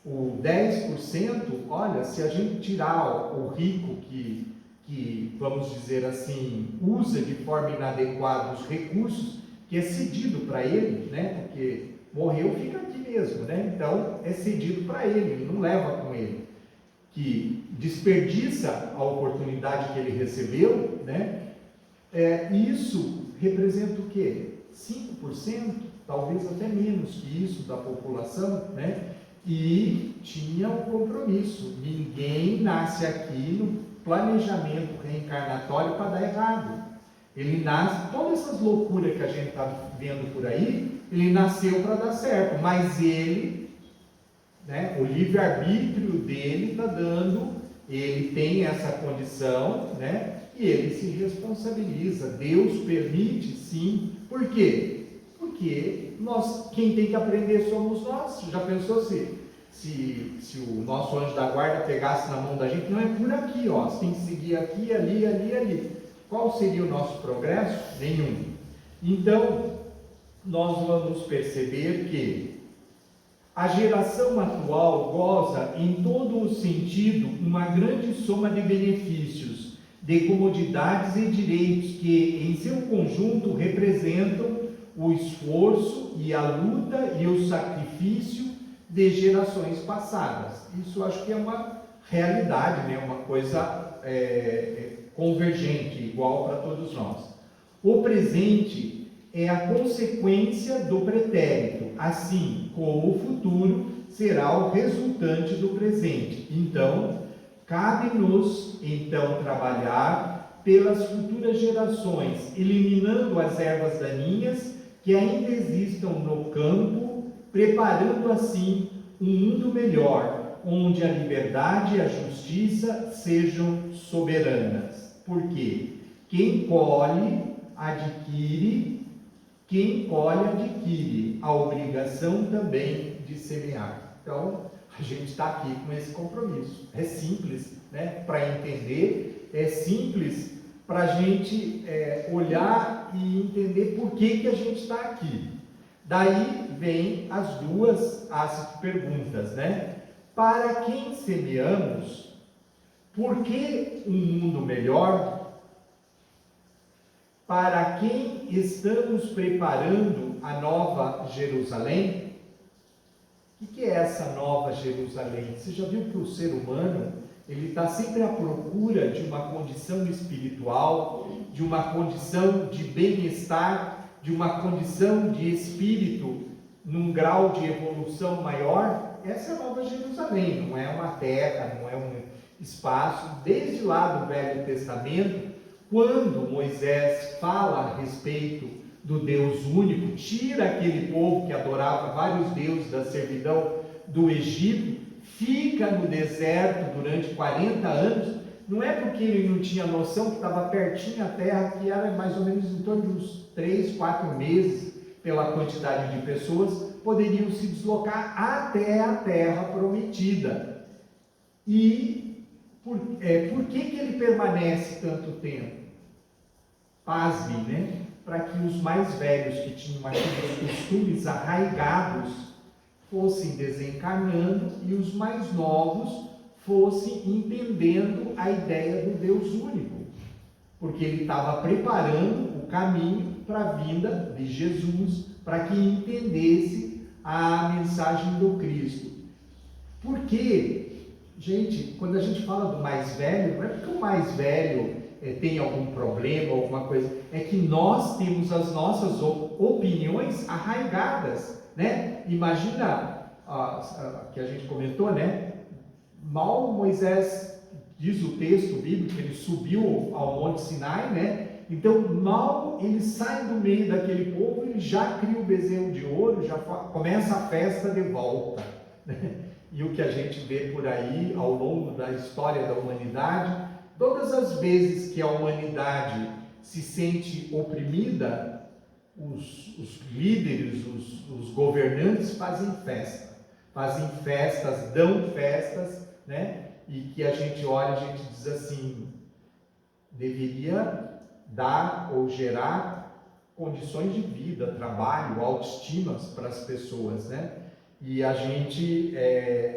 O 10%, olha, se a gente tirar o rico que, vamos dizer assim, usa de forma inadequada os recursos, que é cedido para ele, né? Porque morreu, fica aqui mesmo, né? Então, é cedido para ele não leva com ele. Que desperdiça a oportunidade que ele recebeu, né? Isso representa o quê? 5%, talvez até menos que isso da população, né? E tinha um compromisso. Ninguém nasce aqui no planejamento reencarnatório para dar errado. Ele nasce, todas essas loucuras que a gente está vendo por aí, ele nasceu para dar certo, mas ele, né, o livre-arbítrio dele está dando, ele tem essa condição, né, e ele se responsabiliza. Deus permite, sim. Por quê? Porque quem tem que aprender somos nós. Já pensou se o nosso anjo da guarda pegasse na mão da gente? Não é por aqui, ó, você tem que seguir aqui, ali, ali, ali. Qual seria o nosso progresso? Nenhum. Então, nós vamos perceber que a geração atual goza, em todo o sentido, uma grande soma de benefícios, de comodidades e direitos que, em seu conjunto, representam o esforço e a luta e o sacrifício de gerações passadas. Isso acho que é uma realidade, né? Uma coisa convergente, igual para todos nós. O presente é a consequência do pretérito, assim como o futuro será o resultante do presente. Então, cabe-nos trabalhar pelas futuras gerações, eliminando as ervas daninhas que ainda existam no campo, preparando assim um mundo melhor, onde a liberdade e a justiça sejam soberanas. Por quê? Quem colhe, adquire, a obrigação também de semear. Então, a gente está aqui com esse compromisso. É simples, né, para entender, é simples para a gente olhar e entender por que a gente está aqui. Daí vem as perguntas, né? Para quem semeamos? Por que um mundo melhor? Para quem estamos preparando a nova Jerusalém? O que é essa nova Jerusalém? Você já viu que o ser humano ele está sempre à procura de uma condição espiritual, de uma condição de bem-estar, de uma condição de espírito num grau de evolução maior? Essa é a nova Jerusalém, não é uma terra, não é um espaço. Desde lá do Velho Testamento, quando Moisés fala a respeito do Deus único, tira aquele povo que adorava vários deuses da servidão do Egito, fica no deserto durante 40 anos, não é porque ele não tinha noção que estava pertinho a terra, que era mais ou menos em torno de uns 3, 4 meses, pela quantidade de pessoas, poderiam se deslocar até a terra prometida. E por que ele permanece tanto tempo? Pasme, né? Para que os mais velhos, que tinham aqueles costumes arraigados, fossem desencarnando e os mais novos fossem entendendo a ideia do Deus único, porque ele estava preparando o caminho para a vinda de Jesus, para que entendesse a mensagem do Cristo. Porque, gente, quando a gente fala do mais velho, não é porque o mais velho tem algum problema, alguma coisa, é que nós temos as nossas opiniões arraigadas, né? Imagina, que a gente comentou, né? Mal Moisés, diz o texto bíblico, que ele subiu ao Monte Sinai, né? Então, mal ele sai do meio daquele povo, ele já cria o bezerro de ouro, já começa a festa de volta, né? E o que a gente vê por aí, ao longo da história da humanidade, todas as vezes que a humanidade se sente oprimida, os líderes, os governantes fazem festas, dão festas, né? E que a gente olha, a gente diz assim, deveria dar ou gerar condições de vida, trabalho, autoestima para as pessoas, né? E a gente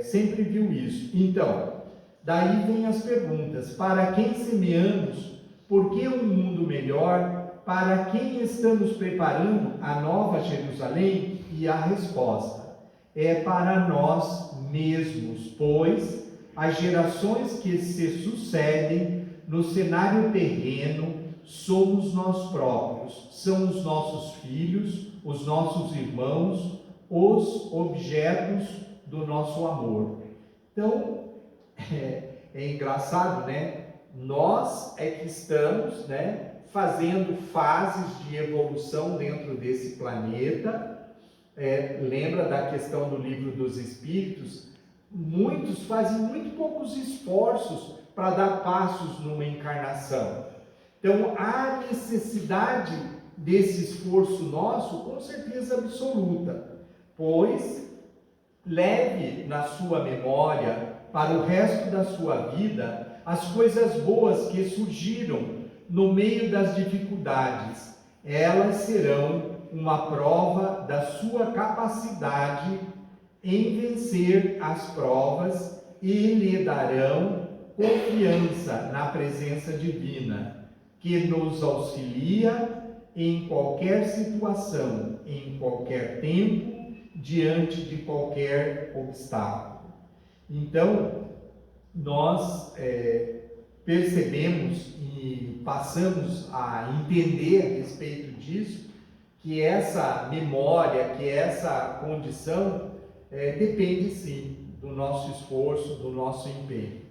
sempre viu isso. Então, daí vem as perguntas: para quem semeamos? Por que um mundo melhor? Para quem estamos preparando a nova Jerusalém? E a resposta é para nós mesmos, pois as gerações que se sucedem no cenário terreno somos nós próprios, são os nossos filhos, os nossos irmãos, os objetos do nosso amor. Então, é engraçado, né? Nós é que estamos, né, fazendo fases de evolução dentro desse planeta. Lembra da questão do Livro dos Espíritos? Muitos fazem muito poucos esforços para dar passos numa encarnação. Então, há necessidade desse esforço nosso, com certeza absoluta, pois leve na sua memória, para o resto da sua vida, as coisas boas que surgiram no meio das dificuldades. Elas serão uma prova da sua capacidade em vencer as provas e lhe darão confiança na presença divina, que nos auxilia em qualquer situação, em qualquer tempo, diante de qualquer obstáculo. Então, nós percebemos e passamos a entender a respeito disso, que essa memória, que essa condição depende sim do nosso esforço, do nosso empenho.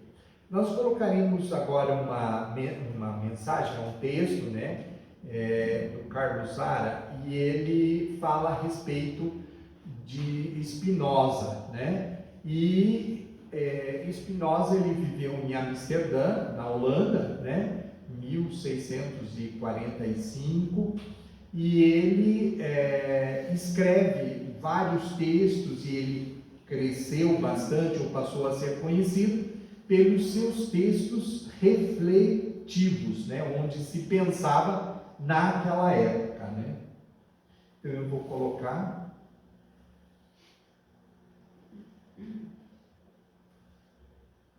Nós colocaremos agora uma mensagem, um texto, né, do Carlos Zara, e ele fala a respeito de Spinoza, né? E Spinoza ele viveu em Amsterdã, na Holanda, né, 1645, e ele escreve vários textos, e ele cresceu bastante, ou passou a ser conhecido pelos seus textos refletivos, né, onde se pensava naquela época, né. Então eu vou colocar.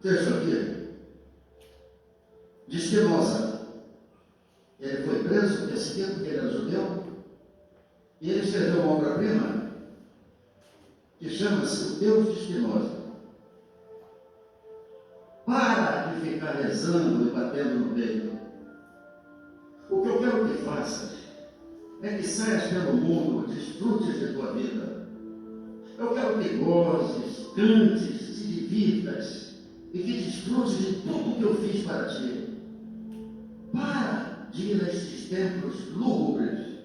Texto aqui de Spinoza. Ele foi preso, perseguido, porque ele era judeu, e ele escreveu uma obra-prima que chama-se O Deus de Spinoza. Para de ficar rezando e batendo no peito. O que eu quero que faças é que saias pelo mundo, desfrutes de tua vida. Eu quero que gozes, cantes, te divirtas e que desfrutes de tudo que eu fiz para ti. Para de ir a estes templos lúgubres,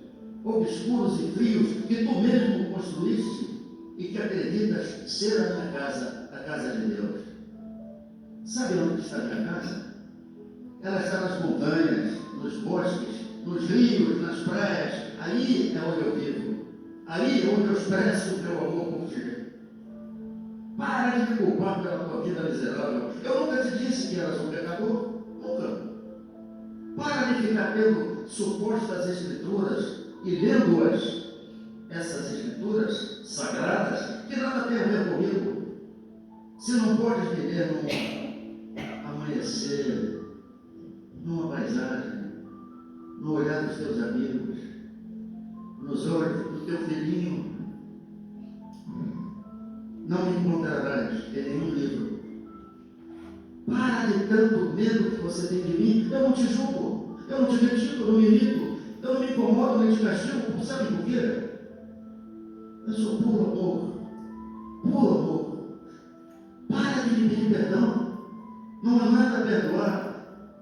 obscuros e frios que tu mesmo construíste e que acreditas ser a minha casa, a casa de Deus. Sabe onde está a minha casa? Ela está nas montanhas, nos bosques, nos rios, nas praias. Aí é onde eu vivo. Aí é onde eu expresso o meu amor por ti. Para de me culpar pela tua vida miserável. Eu nunca te disse que eras um pecador. Nunca. Para de ficar tendo supostas escrituras e lendo-as, essas escrituras sagradas, que nada tem a ver comigo. Se não podes viver num amanhecer, numa paisagem, no olhar dos teus amigos, nos olhos do teu filhinho, não me encontrarás em nenhum livro. Para de tanto medo que você tem de mim. Eu não te julgo, eu não te critico, eu não me irrito, eu não me incomodo nem te castigo. Sabe por quê? Eu sou puro amor, puro amor. Para de me pedir perdão. Não há nada a perdoar.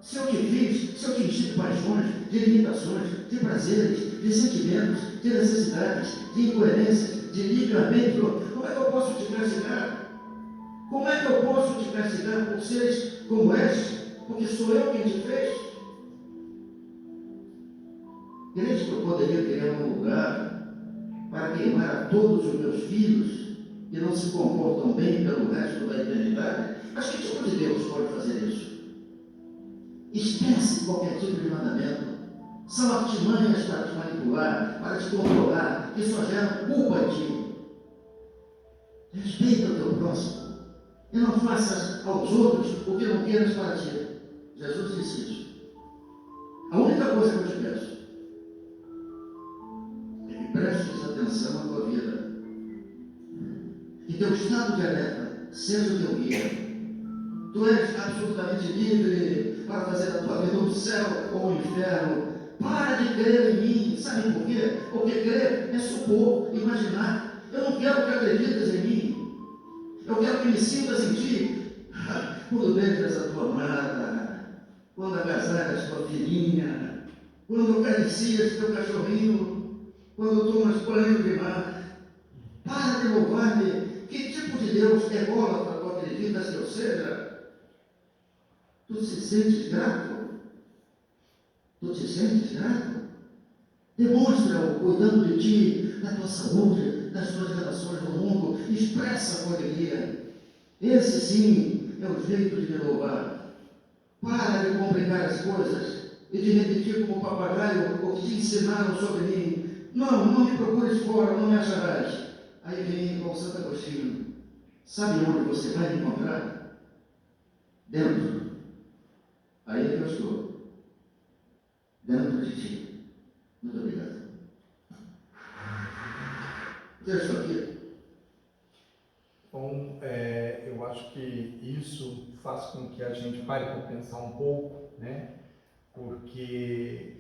Se eu te fiz, se eu te enchi de paixões, de limitações, de prazeres, de sentimentos, de necessidades, de incoerências, de livre-arbítrio, como é que eu posso te castigar? Como é que eu posso te castigar por seres como és? Porque sou eu quem te fez? Crente que eu poderia criar um lugar para queimar a todos os meus filhos que não se comportam bem pelo resto da eternidade? Mas que tipo de Deus pode fazer isso? Esquece qualquer tipo de mandamento. São artimanhas para te manipular, para te controlar, que só geram culpa em ti. Respeita o teu próximo e não faças aos outros o que não queiras para ti. Jesus disse isso. A única coisa que eu te peço é que prestes atenção à tua vida, que teu estado de alerta seja o teu guia. Tu és absolutamente livre para fazer a tua vida um céu ou um inferno. Para de crer em mim. Sabe por quê? Porque crer é supor, imaginar. Eu não quero que acredites em mim. Eu quero que me sintas em ti. Quando beijas a tua amada, quando agasalhas tua filhinha, quando acaricias teu cachorrinho, quando tomas banho de mar. Para de louvar-me. Que tipo de Deus ególatra tu acreditas que eu seja? Tu te sentes grato? Tu te sentes grato? Demonstra-o cuidando de ti, da tua saúde, das tuas relações no mundo. Expressa a tua alegria. Esse sim é o jeito de me louvar. Para de complicar as coisas e de repetir como papagaio o que te ensinaram sobre mim. Não me procures fora, não me acharás. Aí vem com Santo Agostinho. Sabe onde você vai me encontrar? Dentro. Aí é que eu estou. Dentro de ti. Muito obrigado. Deixa aqui. Bom, eu acho que isso faz com que a gente pare para pensar um pouco, né? Porque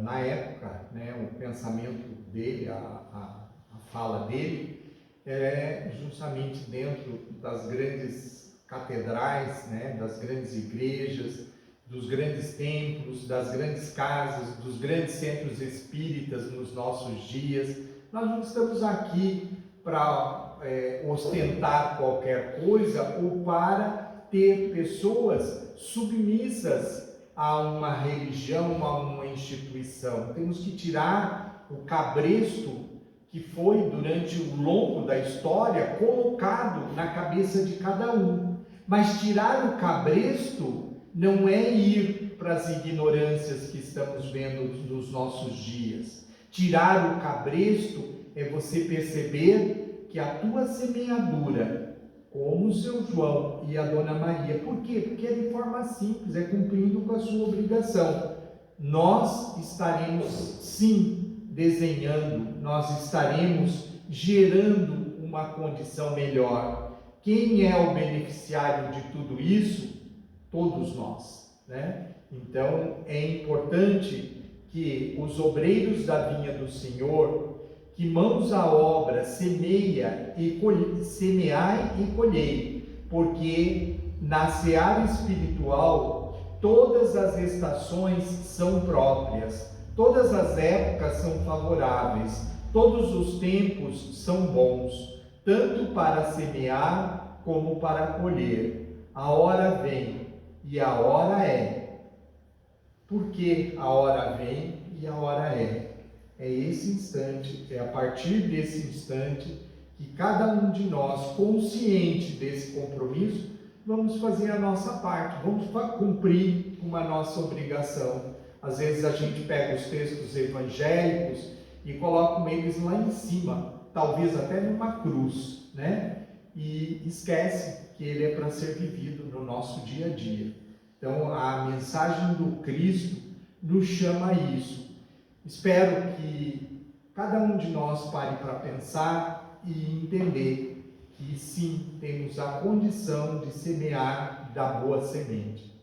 na época, né, o pensamento dele, a fala dele, é justamente dentro das grandes catedrais, né, das grandes igrejas, dos grandes templos, das grandes casas, dos grandes centros espíritas nos nossos dias. Nós não estamos aqui para ostentar qualquer coisa ou para ter pessoas submissas a uma religião, a uma instituição. Temos que tirar o cabresto que foi, durante o longo da história, colocado na cabeça de cada um. Mas tirar o cabresto não é ir para as ignorâncias que estamos vendo nos nossos dias. Tirar o cabresto é você perceber que a tua semeadura, como o seu João e a Dona Maria, por quê? Porque é de forma simples, é cumprindo com a sua obrigação. Nós estaremos, sim, desenhando, nós estaremos gerando uma condição melhor. Quem é o beneficiário de tudo isso? Todos nós, né? Então é importante que os obreiros da vinha do Senhor, que mãos à obra, semeai e colhei, porque na seara espiritual todas as estações são próprias. Todas as épocas são favoráveis, todos os tempos são bons, tanto para semear como para colher. A hora vem e a hora é. Por que a hora vem e a hora é? É esse instante, é a partir desse instante que cada um de nós, consciente desse compromisso, vamos fazer a nossa parte, vamos cumprir com a nossa obrigação. Às vezes a gente pega os textos evangélicos e coloca eles lá em cima, talvez até numa cruz, né? E esquece que ele é para ser vivido no nosso dia a dia. Então a mensagem do Cristo nos chama a isso. Espero que cada um de nós pare para pensar e entender que sim, temos a condição de semear da boa semente.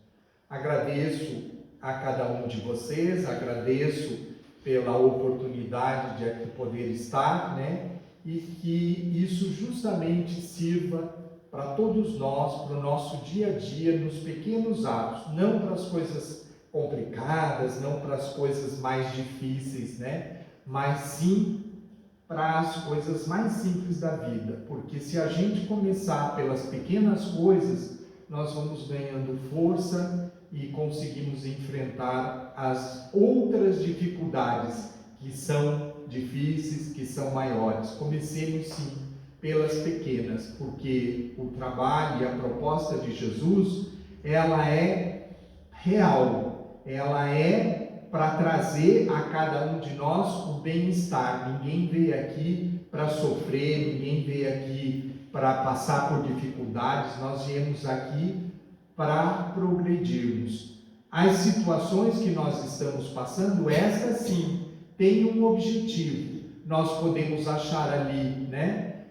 Agradeço a cada um de vocês, agradeço pela oportunidade de aqui poder estar, né? E que isso justamente sirva para todos nós, para o nosso dia a dia, nos pequenos atos, não para as coisas complicadas, não para as coisas mais difíceis, né? Mas sim para as coisas mais simples da vida, porque se a gente começar pelas pequenas coisas, nós vamos ganhando força e conseguimos enfrentar as outras dificuldades que são difíceis, que são maiores. Comecemos sim pelas pequenas, porque o trabalho e a proposta de Jesus, ela é real, ela é para trazer a cada um de nós o bem-estar. Ninguém veio aqui para sofrer, ninguém veio aqui para passar por dificuldades, nós viemos aqui para progredirmos. As situações que nós estamos passando, essas sim, têm um objetivo. Nós podemos achar ali, né,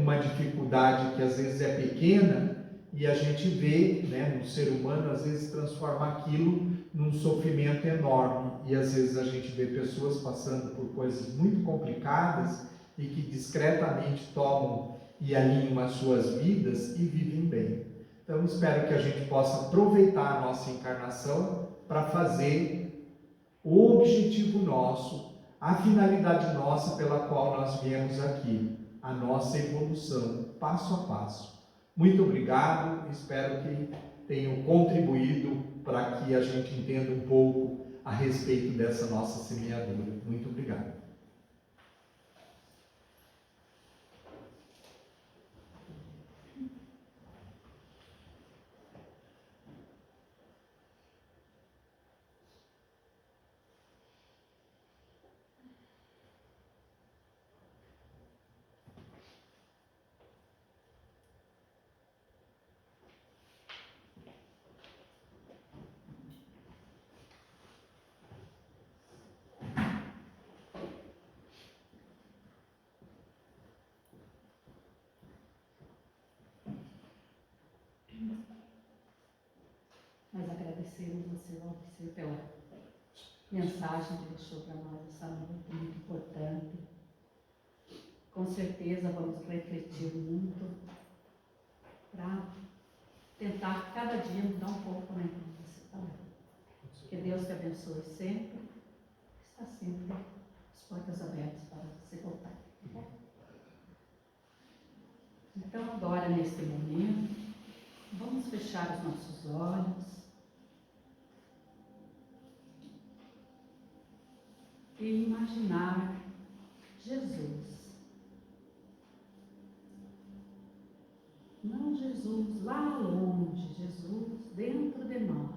uma dificuldade que às vezes é pequena, e a gente vê, né, no ser humano, às vezes transforma aquilo num sofrimento enorme, e às vezes a gente vê pessoas passando por coisas muito complicadas e que discretamente tomam e alinham as suas vidas e vivem bem. Então espero que a gente possa aproveitar a nossa encarnação para fazer o objetivo nosso, a finalidade nossa pela qual nós viemos aqui, a nossa evolução, passo a passo. Muito obrigado, espero que tenham contribuído para que a gente entenda um pouco a respeito dessa nossa semeadura. Muito obrigado. Nós agradecemos ao Senhor pela mensagem que deixou para nós essa noite, muito importante. Com certeza vamos refletir muito para tentar cada dia mudar um pouco, né? Que Deus te abençoe sempre. Está sempre as portas abertas para você voltar. Então, agora, neste momento, vamos fechar os nossos olhos e imaginar Jesus. Não Jesus lá longe, Jesus dentro de nós.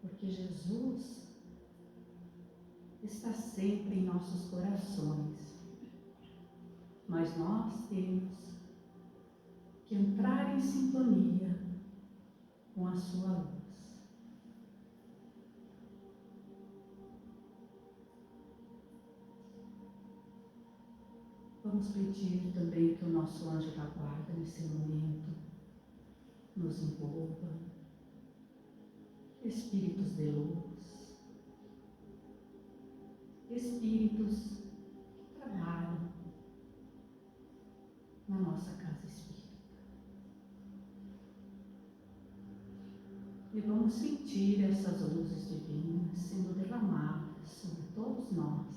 Porque Jesus está sempre em nossos corações. Mas nós temos que entrar em sintonia com a sua luz. Vamos pedir também que o nosso anjo da guarda, nesse momento, nos envolva. Espíritos de luz, espíritos que trabalham na nossa casa espírita. E vamos sentir essas luzes divinas sendo derramadas sobre todos nós.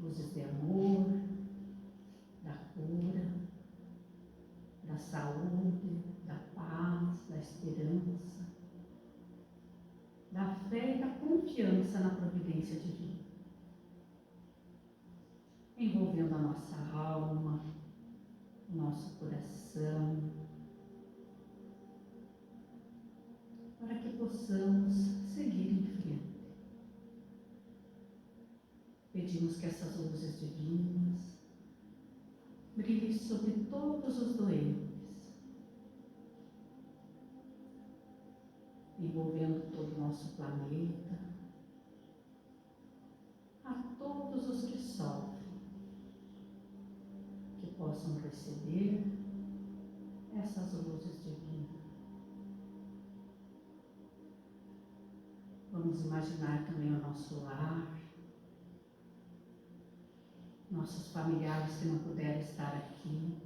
Luzes de amor, da cura, da saúde, da paz, da esperança, da fé e da confiança na providência divina, envolvendo a nossa alma, o nosso coração, para que possamos seguir em frente. Pedimos que essas luzes divinas brilhem sobre todos os doentes, envolvendo todo o nosso planeta, a todos os que sofrem, que possam receber essas luzes divinas. Vamos imaginar também o nosso lar, nossos familiares que não puderam estar aqui,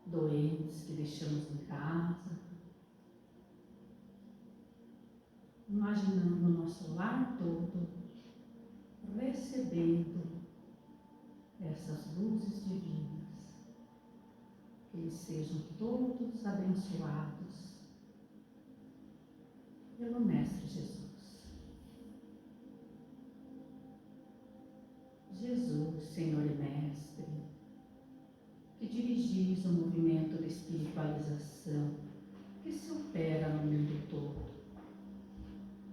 doentes que deixamos em casa, imaginando o nosso lar todo recebendo essas luzes divinas, que eles sejam todos abençoados pelo Mestre Jesus. Jesus, Senhor e Mestre, que dirigis o movimento de espiritualização que se opera no mundo todo,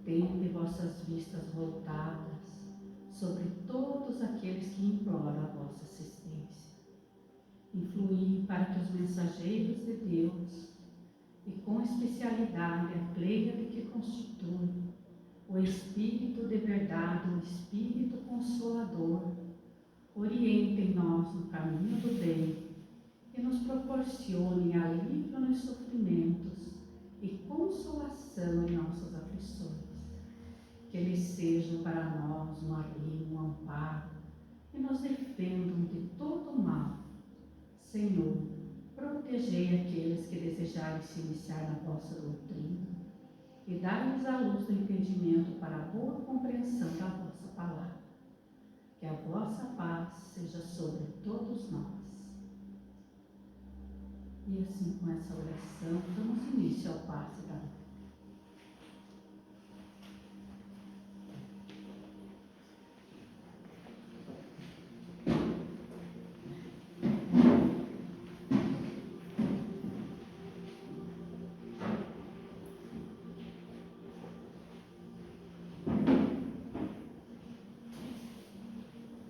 tende vossas vistas voltadas sobre todos aqueles que imploram a vossa assistência. Influí para que os mensageiros de Deus, e com especialidade a pleiade que constitui o Espírito de verdade, o Espírito Consolador, orientem nós no caminho do bem e nos proporcionem alívio nos sofrimentos e consolação em nossas aflições. Que eles sejam para nós um arrimo, um amparo e nos defendam de todo o mal. Senhor, protegei aqueles que desejarem se iniciar na vossa doutrina e dai-lhes a luz do entendimento para a boa compreensão da vossa palavra. Que a vossa paz seja sobre todos nós. E assim, com essa oração, damos início